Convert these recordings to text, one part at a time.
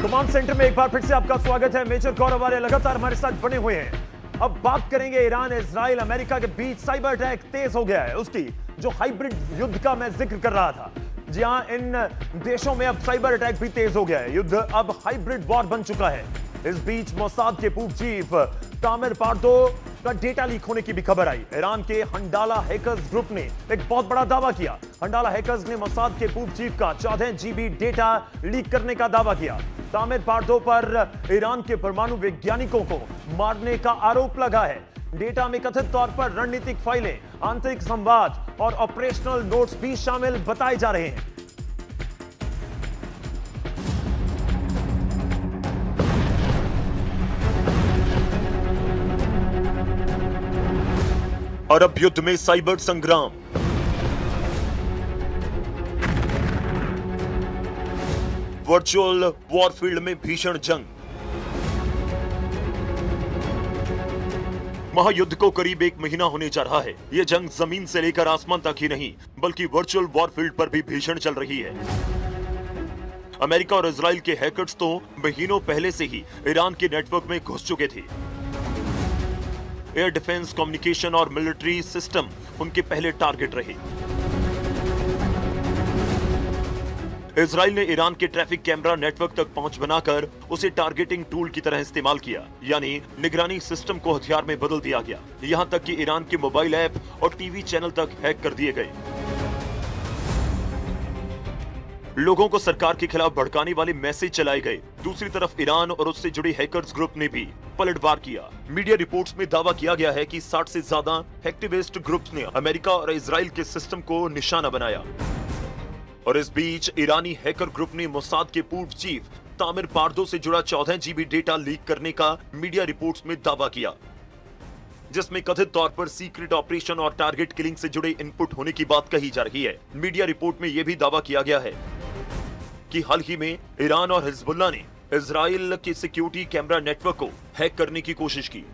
Command centre में एक बार फिर से आपका स्वागत है। मेजर गौरव वाले लगातार हमारे साथ बने हुए हैं। अब बात करेंगे ईरान, इजराइल, अमेरिका के बीच साइबर अटैक तेज हो गया है। उसकी जो हाइब्रिड युद्ध का मैं जिक्र कर रहा था, जी हां, इन देशों में अब साइबर अटैक भी तेज हो गया है। युद्ध अब हाइब्रिड वॉर बन चुका है। इस बीच मोसाद के पूर्व चीफ तामिर पार्दो का डेटा लीक होने की भी खबर आई। ईरान के हंडाला हैकर्स ग्रुप ने एक बहुत बड़ा दावा किया। हंडाला हैकर्स ने मोसाद के पूर्व चीफ का 14 GB डेटा लीक करने का दावा किया। तामिर पार्दो पर ईरान के परमाणु वैज्ञानिकों को मारने का आरोप लगा है। डेटा में कथित तौर पर रणनीतिक फाइलें, आंतरिक संवाद और ऑपरेशनल नोट्स भी शामिल बताए जा रहे हैं। अरब युद्ध में साइबर संग्राम। वर्चुअल वॉरफील्ड में भीषण जंग। महायुद्ध को करीब 1 महीना होने जा रहा है। यह जंग जमीन से लेकर आसमान तक ही नहीं, बल्कि वर्चुअल वॉरफील्ड पर भी भीषण चल रही है। अमेरिका और इजराइल के हैकर्स तो महीनों पहले से ही ईरान के नेटवर्क में घुस चुके थे। एयर डिफेंस, कम्युनिकेशन और मिलिट्री सिस्टम उनके पहले टारगेट रहे। इजराइल ने ईरान के ट्रैफिक कैमरा नेटवर्क तक पहुंच बनाकर उसे टारगेटिंग टूल की तरह इस्तेमाल किया, यानी निगरानी सिस्टम को हथियार में बदल दिया गया। यहां तक कि ईरान के मोबाइल ऐप और टीवी चैनल तक हैक कर दिए गए। लोगों को सरकार के खिलाफ भड़काने वाले मैसेज चलाए गए। दूसरी तरफ ईरान और उससे जुड़े हैकर्स ग्रुप ने भी पलटवार किया। मीडिया रिपोर्ट्स में दावा किया गया है कि 60 से ज्यादा एक्टिविस्ट ग्रुप्स ने अमेरिका और इजराइल के सिस्टम को निशाना बनाया। और इस बीच ईरानी हैकर ग्रुप ने मोसाद के पूर्व चीफ तामिर पार्दो से जुड़ा 14 GB डेटा लीक करने का मीडिया रिपोर्ट्स में दावा किया, जिसमें कथित तौर पर सीक्रेट ऑपरेशन और टारगेट किलिंग से जुड़े इनपुट होने की बात कही जा रही है। मीडिया रिपोर्ट में यह भी दावा किया गया है कि हाल ही में ईरान और हिजबुल्लाह ने इजराइल के सिक्योरिटी कैमरा नेटवर्क को हैक करने की कोशिश की।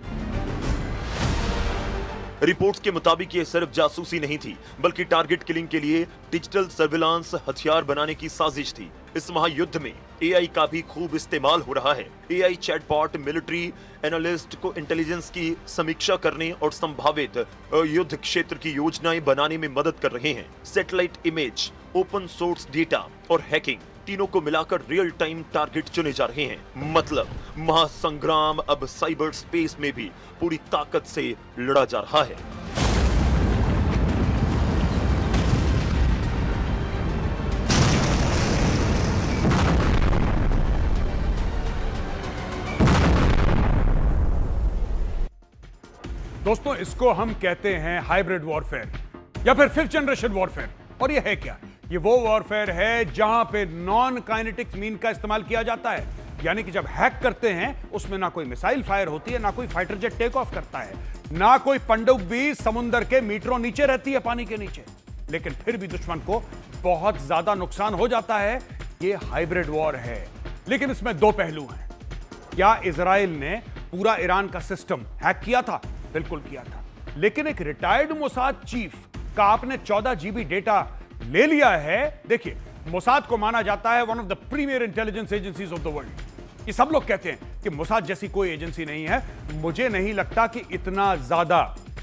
रिपोर्ट्स के मुताबिक ये सिर्फ जासूसी नहीं थी, बल्कि टारगेट किलिंग के लिए डिजिटल सर्विलांस हथियार बनाने की साजिश थी। इस महायुद्ध में AI का भी खूब इस्तेमाल हो रहा है। AI चैटबॉट मिलिट्री एनालिस्ट को इंटेलिजेंस की समीक्षा करने और संभावित युद्ध क्षेत्र की योजनाएं बनाने में मदद कर रहे हैं। Satellite image, open source data और हैकिंग, तीनों को मिलाकर रियल टाइम टारगेट चुने जा रहे हैं। मतलब महासंग्राम अब साइबर स्पेस में भी पूरी ताकत से लड़ा जा रहा है। दोस्तों, इसको हम कहते हैं हाइब्रिड वॉरफेयर या फिर 5th जनरेशन वॉरफेयर। और ये है क्या? ये वो वॉरफेयर है जहां पे नॉन काइनेटिक्स मीन का इस्तेमाल किया जाता है, यानी कि जब हैक करते हैं उसमें ना कोई मिसाइल फायर होती है, ना कोई फाइटर जेट टेक ऑफ करता है, ना कोई पनडुब्बी समुद्र के मीटरों नीचे रहती है, पानी के नीचे, लेकिन फिर भी दुश्मन को बहुत ज्यादा नुकसान हो जाता है। ये हाइब्रिड वॉर है। लेकिन इसमें 2 पहलू हैं। क्या इजराइल ने पूरा ईरान का सिस्टम हैक किया था? बिल्कुल किया था। लेकिन एक रिटायर्ड मोसाद चीफ का आपने 14 GB डेटा ले लिया है। देखिए, मोसाद को माना जाता है one of the premier intelligence agencies of the world. ये सब लोग कहते हैं कि मोसाद जैसी कोई एजेंसी नहीं है। मुझे नहीं लगता कि इतना ज्यादा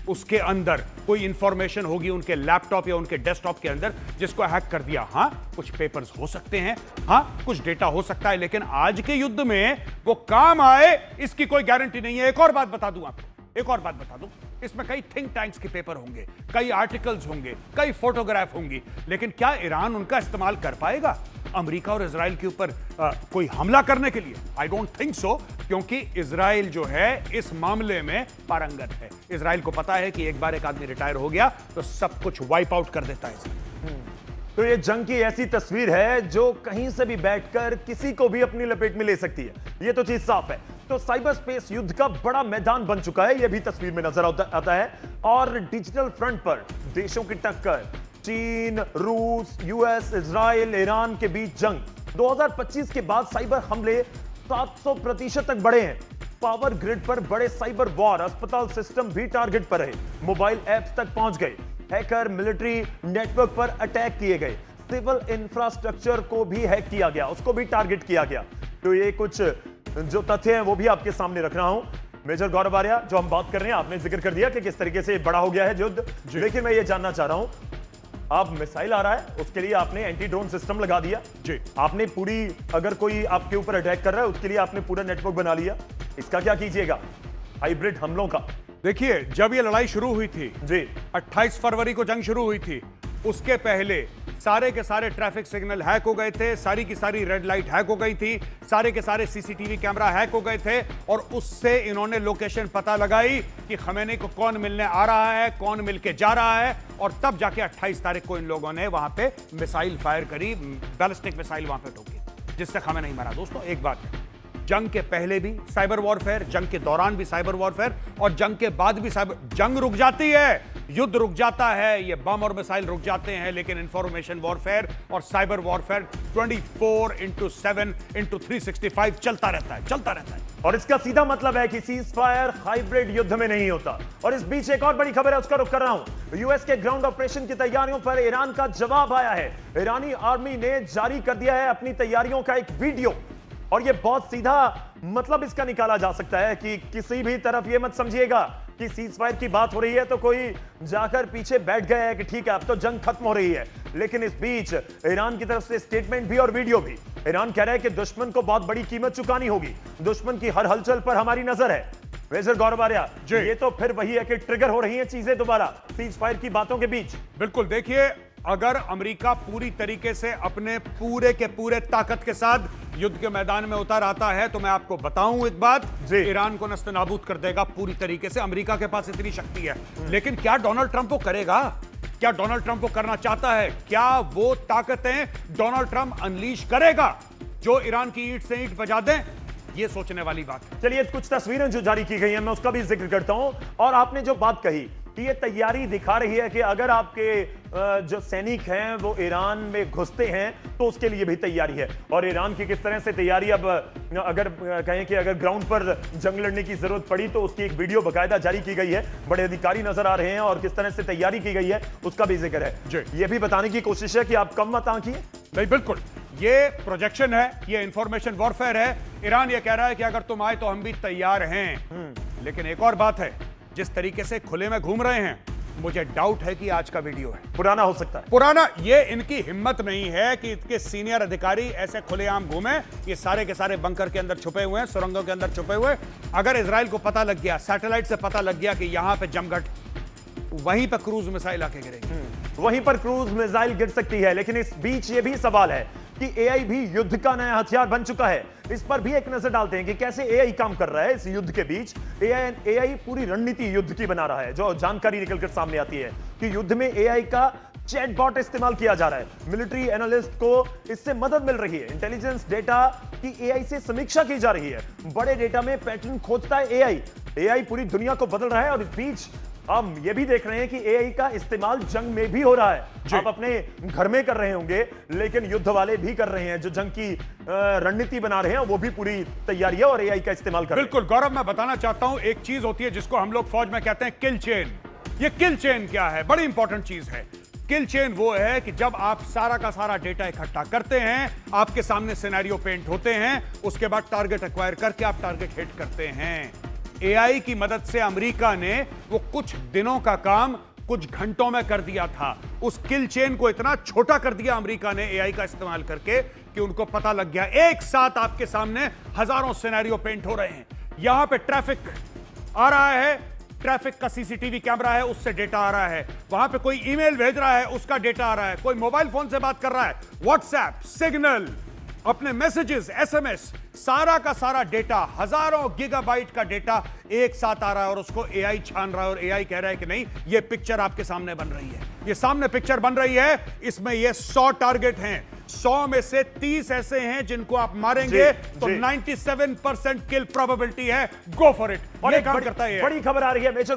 उसके अंदर कोई इंफॉर्मेशन होगी उनके लैपटॉप या उनके डेस्कटॉप के अंदर जिसको हैक कर दिया। हां, कुछ पेपर्स हो सकते हैं, हां, कुछ डेटा हो सकता है, लेकिन आज के युद्ध में वो काम आए इसकी कोई गारंटी नहीं है। एक और बात बता दूं आपको, इसमें कई थिंक टैंक्स के पेपर होंगे, कई आर्टिकल्स होंगे, कई फोटोग्राफ होंगी, लेकिन क्या ईरान उनका इस्तेमाल कर पाएगा अमेरिका और इजराइल के ऊपर कोई हमला करने के लिए? आई डोंट थिंक सो, क्योंकि इजराइल जो है इस मामले में पारंगत है। इजराइल को पता है कि एक बार एक आदमी रिटायर हो गया तो सब कुछ वाइप आउट कर देता है। तो ये जंग की ऐसी तस्वीर है जो कहीं से भी बैठकर किसी को भी अपनी लपेट में ले सकती है। ये तो चीज साफ है। तो साइबर स्पेस युद्ध का बड़ा मैदान बन चुका है, यह भी तस्वीर में नजर आता है। और डिजिटल फ्रंट पर देशों की टक्कर, चीन, रूस, यूएस, इजराइल, ईरान के बीच जंग 2025 के बाद साइबर हमले 700% तक बढ़े हैं। पावर ग्रिड पर बड़े साइबर वॉर, अस्पताल सिस्टम भी टारगेट पर रहे, मोबाइल ऐप्स तक पहुंच गए, हैकर मिलिट्री नेटवर्क पर अटैक किए गए, सिविल इंफ्रास्ट्रक्चर को भी हैक किया गया, उसको भी टारगेट किया गया। तो ये कुछ जो तथ्य हैं वो भी आपके सामने रख रहा हूं। मेजर गौरव आर्या, जो हम बात कर रहे हैं, आपने जिक्र कर दिया कि किस तरीके से बड़ा हो गया है युद्ध, लेकिन मैं ये जानना चाह रहा हूं, आप मिसाइल आ रहा है उसके लिए आपने एंटी ड्रोन सिस्टम लगा दिया जी, आपने पूरी, अगर कोई आपके ऊपर अटैक कर रहा है उसके लिए आपने पूरा नेटवर्क बना लिया, इसका क्या कीजिएगा हाइब्रिड हमलों का? देखिए, जब ये लड़ाई शुरू हुई थी जी, 28 फरवरी को जंग शुरू हुई थी, उसके पहले सारे के सारे ट्रैफिक सिग्नल हैक हो गए थे, सारी की सारी रेड लाइट हैक हो गई थी, सारे के सारे सीसीटीवी कैमरा हैक हो गए थे, और उससे इन्होंने लोकेशन पता लगाई कि खमेनी को कौन मिलने आ रहा है, कौन मिलके जा रहा है, और तब जाके 28 तारीख को इन लोगों ने वहां पे मिसाइल फायर करी, बैलिस्टिक मिसाइल वहां पे ठोकी, जिससे खमेनी मरा। दोस्तों, एक बात है, जंग के पहले भी साइबर वॉरफेयर, जंग के दौरान भी साइबर वॉरफेयर, और जंग के बाद भी साइबर, जंग रुक जाती है, युद्ध रुक जाता है, ये बम और मिसाइल रुक जाते हैं, लेकिन इंफॉर्मेशन वॉरफेयर और साइबर वॉरफेयर 24/7/365 चलता रहता है। और इसका सीधा मतलब है कि सीज फायर हाइब्रिड युद्ध में नहीं होता। और इस बीच एक और बड़ी खबर है, उसका रुख कर रहा हूं। यूएस के ग्राउंड ऑपरेशन की तैयारियों पर ईरान का जवाब आया है। ईरानी आर्मी ने जारी कर दिया है अपनी तैयारियों का एक वीडियो, और यह बहुत सीधा मतलब इसका निकाला जा सकता है कि किसी भी तरफ यह मत समझिएगा कि सीज फायर की बात हो रही है तो कोई जाकर पीछे बैठ गया है कि ठीक है अब तो जंग खत्म हो रही है। लेकिन इस बीच ईरान की तरफ से स्टेटमेंट भी और वीडियो भी। ईरान कह रहा है कि दुश्मन को बहुत बड़ी कीमत चुकानी होगी, दुश्मन की हर हलचल पर हमारी नजर है। मेजर गौरव आर्या, ये तो फिर वही है कि ट्रिगर हो रही हैं चीजें दोबारा सीज फायर की बातों के बीच। बिल्कुल, देखिए, अगर अमेरिका पूरी तरीके से अपने पूरे के पूरे ताकत के साथ युद्ध के मैदान में उतर आता है, तो मैं आपको बताऊं एक बात, ईरान को नस्तनाबूद कर देगा पूरी तरीके से। अमेरिका के पास इतनी शक्ति है, लेकिन क्या डोनाल्ड ट्रंप वो करेगा? क्या डोनाल्ड ट्रंप वो करना चाहता है? क्या वो ताकतें डोनाल्ड ट्रंप अनलीश करेगा जो ईरान की ईंट से ईंट बजा दें? ये सोचने वाली बात है। चलिए, कुछ तस्वीरें जो जारी की गई हैं मैं उसका भी जिक्र करता हूं। और आपने जो बात कही कि ये तैयारी दिखा रही है कि अगर आपके जो सैनिक हैं वो ईरान में घुसते हैं तो उसके लिए भी तैयारी है। और ईरान की किस तरह से तैयारी, अब अगर कहें कि अगर ग्राउंड पर जंग लड़ने की जरूरत पड़ी तो उसकी एक वीडियो बकायदा जारी की गई है, बड़े अधिकारी नजर आ रहे हैं और किस तरह से तैयारी की गई है उसका भी जिक्र है। ये भी बताने की कोशिश है कि आप कम मत आंकिए। नहीं, बिल्कुल, ये प्रोजेक्शन है, ये इंफॉर्मेशन वॉरफेयर है। ईरान ये कह रहा है कि अगर तुम आए तो हम भी तैयार हैं। लेकिन एक और बात है, जिस तरीके से खुले में घूम रहे हैं, मुझे डाउट है कि आज का वीडियो है पुराना हो सकता है। पुराना, ये इनकी हिम्मत नहीं है कि इनके सीनियर अधिकारी ऐसे खुलेआम घूमे। ये सारे के सारे बंकर के अंदर छुपे हुए हैं, सुरंगों के अंदर छुपे हुए। अगर इजराइल को पता लग गया, सैटेलाइट से पता लग गया कि यहां पे जमघट, वहीं पर क्रूज मिसाइल आके गिरेगी, वहीं पर क्रूज मिसाइल गिर सकती है। लेकिन इस बीच ये भी सवाल है कि एआई भी युद्ध का नया हथियार बन चुका है। इस पर भी एक नजर डालते हैं कि कैसे एआई काम कर रहा है इस युद्ध के बीच। एआई पूरी रणनीति युद्ध की बना रहा है। जो जानकारी निकलकर सामने आती है कि युद्ध में एआई का चैटबॉट इस्तेमाल किया जा रहा है। मिलिट्री एनालिस्ट को इससे मदद मिल रही है। इंटेलिजेंस डेटा की एआई से समीक्षा की जा रही है। बड़े डेटा में पैटर्न खोजता है एआई। एआई पूरी दुनिया को बदल रहा है। और इस बीच हम ये भी देख रहे हैं कि एआई का इस्तेमाल जंग में भी हो रहा है। आप अपने घर में कर रहे होंगे, लेकिन युद्ध वाले भी कर रहे हैं। जो जंग की रणनीति बना रहे हैं वो भी पूरी तैयारी है और एआई का इस्तेमाल कर रहे हैं। बिल्कुल गौरव, मैं बताना चाहता हूं, एक चीज होती है जिसको हम लोग फौज में कहते हैं किल चेन। ये किल चेन क्या है? बड़ी इंपॉर्टेंट चीज है। किल चेन वो है कि जब आप सारा का सारा डेटा इकट्ठा करते हैं, आपके सामने सिनेरियो पेंट होते हैं, उसके बाद टारगेट एक्वायर करके आप टारगेट हिट करते हैं। एआई की मदद से अमेरिका ने वो कुछ दिनों का काम कुछ घंटों में कर दिया था। उस किल चेन को इतना छोटा कर दिया अमेरिका ने एआई का इस्तेमाल करके कि उनको पता लग गया, एक साथ आपके सामने हजारों सिनेरियो पेंट हो रहे हैं। यहां पे ट्रैफिक आ रहा है, ट्रैफिक का सीसीटीवी कैमरा है, उससे डेटा आ रहा है। वहां पे कोई ईमेल भेज रहा है, उसका डेटा आ रहा है। कोई मोबाइल फोन से बात कर रहा है, व्हाट्सएप, सिग्नल, अपने मैसेजेस, एसएमएस, सारा का सारा डेटा, हजारों गीगाबाइट का डेटा एक साथ आ रहा है और उसको एआई छान रहा है। और एआई कह रहा है कि नहीं, ये पिक्चर आपके सामने बन रही है, ये सामने पिक्चर बन रही है, इसमें ये 100 टारगेट हैं, 100 में से 30 ऐसे हैं जिनको आप मारेंगे तो 97% किल प्रोबेबिलिटी है। Go for it. और ये काम करता है। बड़ी खबर आ रही है मेजर